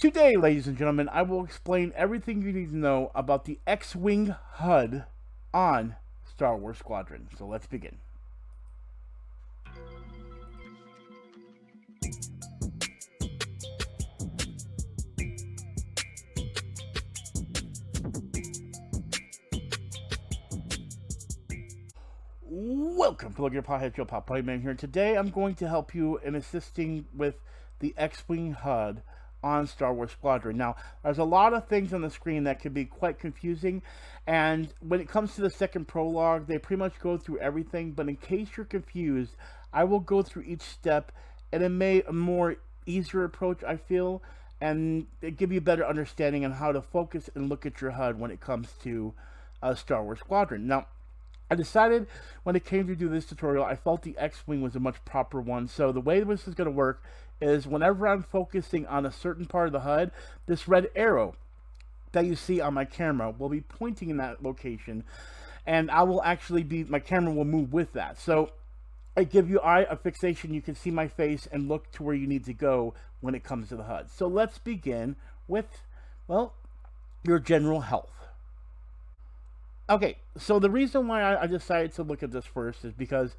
Today, ladies and gentlemen, I will explain everything you need to know about the X-Wing HUD on Star Wars Squadron. So let's begin. Welcome to Look at Your Pothead Joe Pop Puttyman here. Today I'm going to help you in assisting with the X-Wing HUD on Star Wars Squadron. Now, there's a lot of things on the screen that can be quite confusing, and when it comes to the second prologue, they pretty much go through everything, but in case you're confused, I will go through each step in a more easier approach, I feel, and give you a better understanding on how to focus and look at your HUD when it comes to Star Wars Squadron. Now, I decided when it came to do this tutorial, I felt the X-Wing was a much proper one. So the way this is going to work is whenever I'm focusing on a certain part of the HUD, this red arrow that you see on my camera will be pointing in that location, and I will actually my camera will move with that. So I give you a fixation. You can see my face and look to where you need to go when it comes to the HUD. So let's begin with, well, your general health. Okay, so the reason why I decided to look at this first is because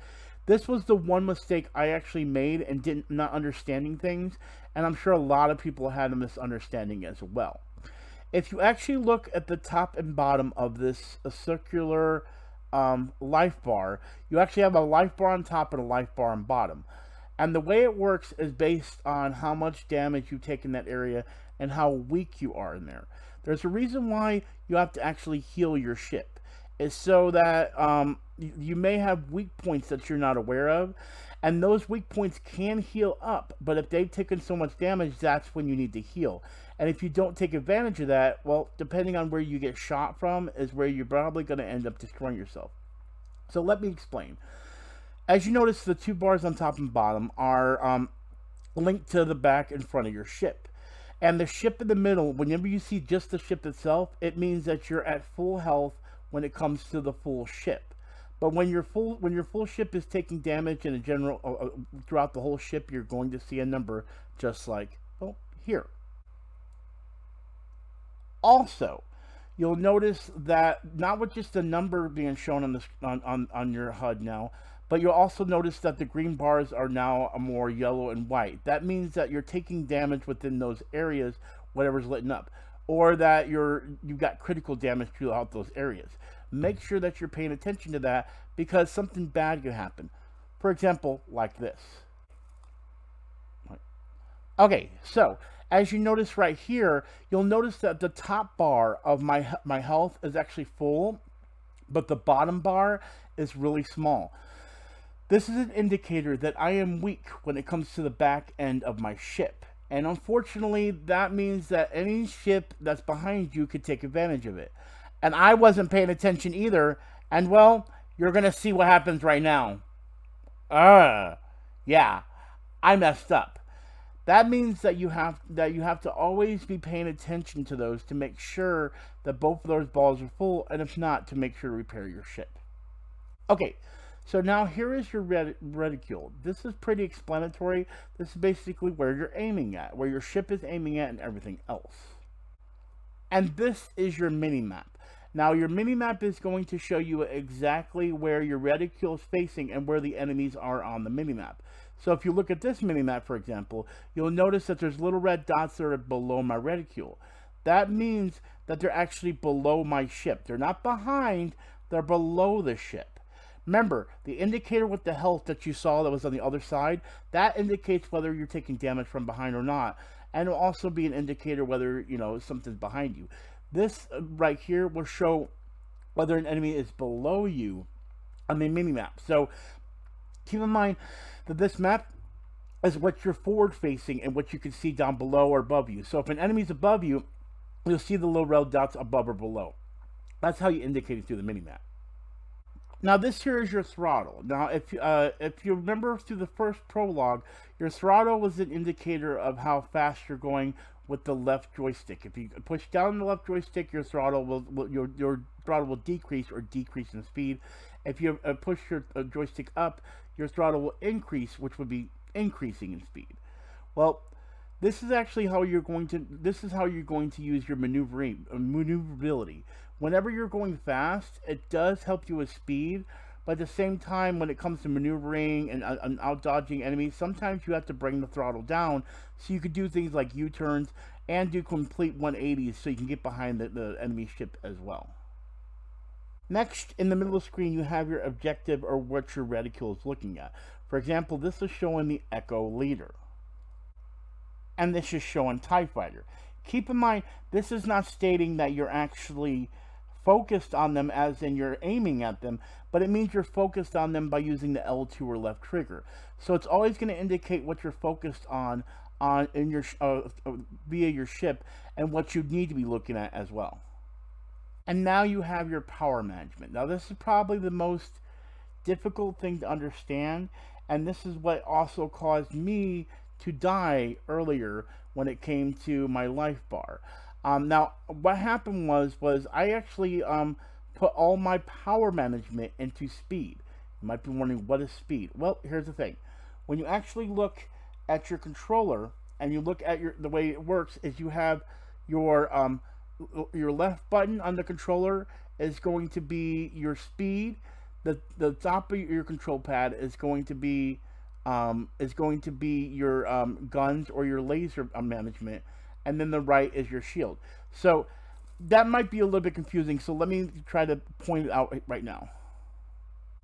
this was the one mistake I actually made and not understanding things, and I'm sure a lot of people had a misunderstanding as well. If you actually look at the top and bottom of this circular life bar, you actually have a life bar on top and a life bar on bottom. And the way it works is based on how much damage you take in that area and how weak you are in there. There's a reason why you have to actually heal your ship. It's so that you may have weak points that you're not aware of, and those weak points can heal up, but if they've taken so much damage, that's when you need to heal. And if you don't take advantage of that, well, depending on where you get shot from is where you're probably going to end up destroying yourself. So let me explain. As you notice, the two bars on top and bottom are linked to the back and front of your ship. And the ship in the middle, whenever you see just the ship itself, it means that you're at full health when it comes to the full ship. But when your full ship is taking damage in a general throughout the whole ship, you're going to see a number just like, well, here. Also, you'll notice that not with just the number being shown on your HUD now, but you'll also notice that the green bars are now more yellow and white. That means that you're taking damage within those areas, whatever's lit up, or that you've got critical damage throughout those areas. Make sure that you're paying attention to that, because something bad could happen. For example, like this. Okay, so as you notice right here, you'll notice that the top bar of my health is actually full, but the bottom bar is really small. This is an indicator that I am weak when it comes to the back end of my ship. And unfortunately, that means that any ship that's behind you could take advantage of it. And I wasn't paying attention either. And well, you're going to see what happens right now. Yeah, I messed up. That means that you have to always be paying attention to those to make sure that both of those balls are full, and if not, to make sure to repair your ship. Okay, so now here is your Ridicule. This is pretty explanatory. This is basically where you're aiming at, where your ship is aiming at, and everything else. And this is your mini-map. Now, your mini-map is going to show you exactly where your Ridicule is facing and where the enemies are on the mini-map. So if you look at this mini-map, for example, you'll notice that there's little red dots that are below my Ridicule. That means that they're actually below my ship. They're not behind, they're below the ship. Remember, the indicator with the health that you saw that was on the other side, that indicates whether you're taking damage from behind or not. And it'll also be an indicator whether, something's behind you. This right here will show whether an enemy is below you on the mini-map. So keep in mind that this map is what you're forward facing and what you can see down below or above you. So if an enemy's above you, you'll see the little red dots above or below. That's how you indicate it through the mini-map. Now this here is your throttle. Now if you remember through the first prologue, your throttle was an indicator of how fast you're going with the left joystick. If you push down the left joystick, your throttle your throttle will decrease in speed. If you push your joystick up, your throttle will increase, which would be increasing in speed. Well, This is actually how you're going to. This is how you're going to use your maneuverability. Whenever you're going fast, it does help you with speed. But at the same time, when it comes to maneuvering and out dodging enemies, sometimes you have to bring the throttle down so you could do things like U-turns and do complete 180s so you can get behind the enemy ship as well. Next, in the middle of the screen, you have your objective or what your reticule is looking at. For example, this is showing the Echo Leader. And this is showing TIE Fighter. Keep in mind, this is not stating that you're actually focused on them as in you're aiming at them, but it means you're focused on them by using the L2 or left trigger. So it's always going to indicate what you're focused on in your via your ship and what you need to be looking at as well. And now you have your power management. Now this is probably the most difficult thing to understand, and this is what also caused me to die earlier when it came to my life bar. Now, what happened was I actually put all my power management into speed. You might be wondering, what is speed? Well, here's the thing. When you actually look at your controller and you look at the way it works is you have your left button on the controller is going to be your speed. The top of your control pad is going to be your guns or your laser management, and then the right is your shield. So that might be a little bit confusing, so let me try to point it out right now.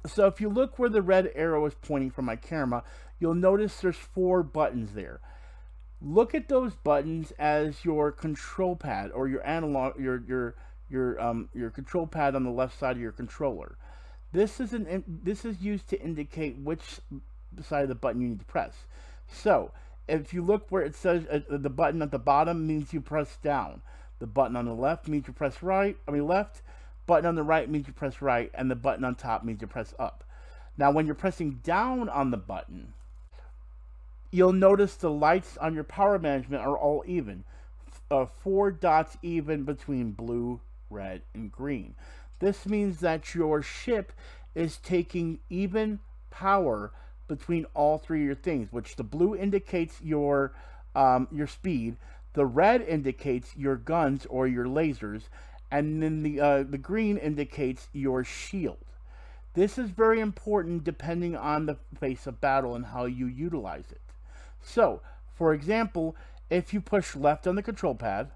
So if you look where the red arrow is pointing from my camera, you'll notice there's 4 buttons there. Look at those buttons as your control pad or your analog, your control pad on the left side of your controller. This is used to indicate which side of the button you need to press. So if you look where it says the button at the bottom means you press down. The button on the left means you press left. Button on the right means you press right, and the button on top means you press up. Now, when you're pressing down on the button, you'll notice the lights on your power management are all even. 4 dots even between blue, red, and green. This means that your ship is taking even power between all 3 of your things, which the blue indicates your speed, the red indicates your guns or your lasers, and then the green indicates your shield. This is very important depending on the phase of battle and how you utilize it. So, for example, if you push left on the control pad,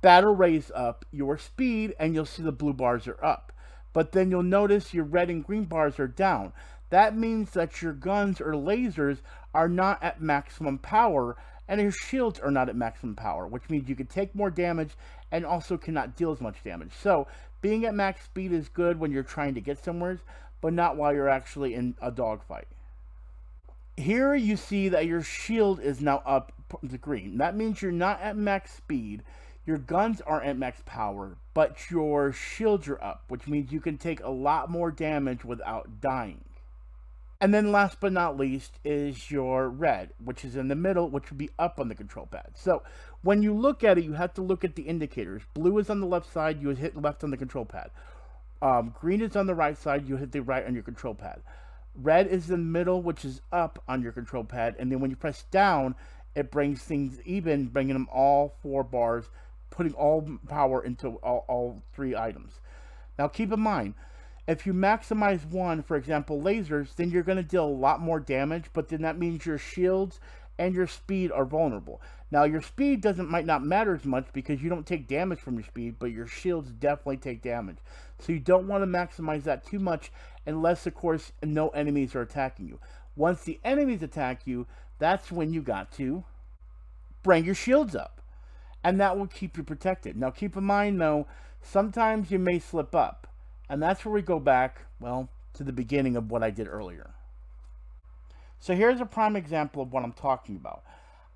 that'll raise up your speed and you'll see the blue bars are up. But then you'll notice your red and green bars are down. That means that your guns or lasers are not at maximum power and your shields are not at maximum power, which means you can take more damage and also cannot deal as much damage. So being at max speed is good when you're trying to get somewhere, but not while you're actually in a dogfight. Here you see that your shield is now up to green. That means you're not at max speed. Your guns aren't at max power, but your shields are up, which means you can take a lot more damage without dying. And then last but not least is your red, which is in the middle, which would be up on the control pad. So when you look at it, you have to look at the indicators. Blue is on the left side, you hit left on the control pad. Green is on the right side, you hit the right on your control pad. Red is in the middle, which is up on your control pad. And then when you press down, it brings things even, bringing them all 4 bars, putting all power into all 3 items. Now keep in mind, if you maximize one, for example, lasers, then you're going to deal a lot more damage, but then that means your shields and your speed are vulnerable. Now, your speed might not matter as much because you don't take damage from your speed, but your shields definitely take damage. So you don't want to maximize that too much unless, of course, no enemies are attacking you. Once the enemies attack you, that's when you got to bring your shields up. And that will keep you protected. Now, keep in mind, though, sometimes you may slip up. And that's where we go back, well, to the beginning of what I did earlier. So here's a prime example of what I'm talking about.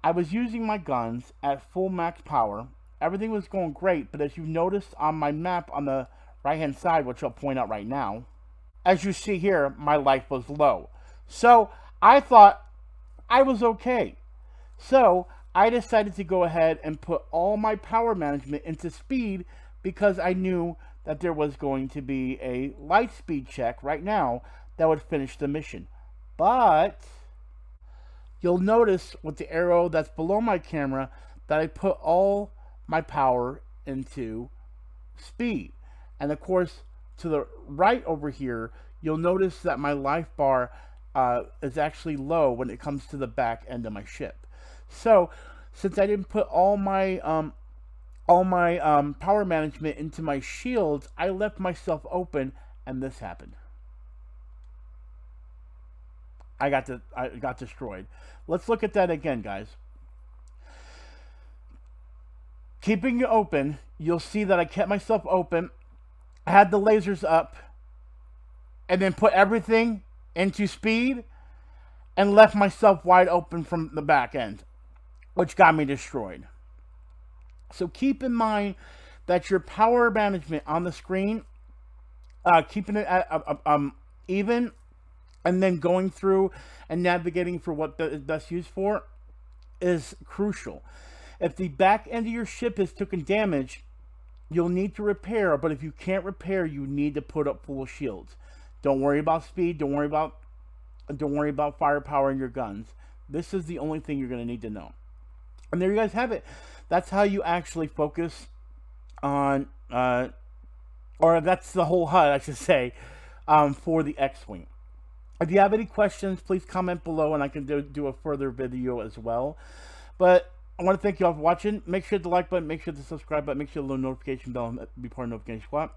I was using my guns at full max power. Everything was going great, but as you noticed on my map on the right-hand side, which I'll point out right now, as you see here, my life was low. So I thought I was okay. So I decided to go ahead and put all my power management into speed because I knew that there was going to be a light speed check right now that would finish the mission. But you'll notice with the arrow that's below my camera that I put all my power into speed. And of course, to the right over here, you'll notice that my life bar is actually low when it comes to the back end of my ship. So, since I didn't put all my power management into my shields, I left myself open, and this happened. I got destroyed. Let's look at that again, guys. Keeping it open, you'll see that I kept myself open. I had the lasers up, and then put everything into speed, and left myself wide open from the back end, which got me destroyed. So keep in mind that your power management on the screen, keeping it at even, and then going through and navigating for what that's used for, is crucial. If the back end of your ship is taken damage, you'll need to repair, but if you can't repair, you need to put up full shields. Don't worry about speed, don't worry about firepower in your guns. This is the only thing you're going to need to know. And there you guys have it. That's how you actually focus on, or that's the whole HUD, I should say, for the X-Wing. If you have any questions, please comment below, and I can do a further video as well. But I want to thank you all for watching. Make sure to hit the like button, make sure to subscribe button, make sure to the little notification bell and be part of the notification squad.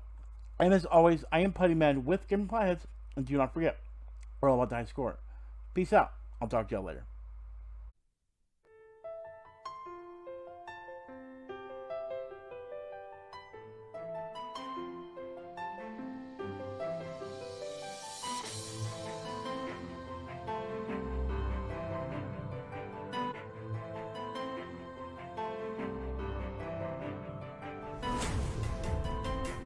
And as always, I am Puttyman with Gaming Pieheads, and do not forget, we're all about the high score. Peace out. I'll talk to y'all later.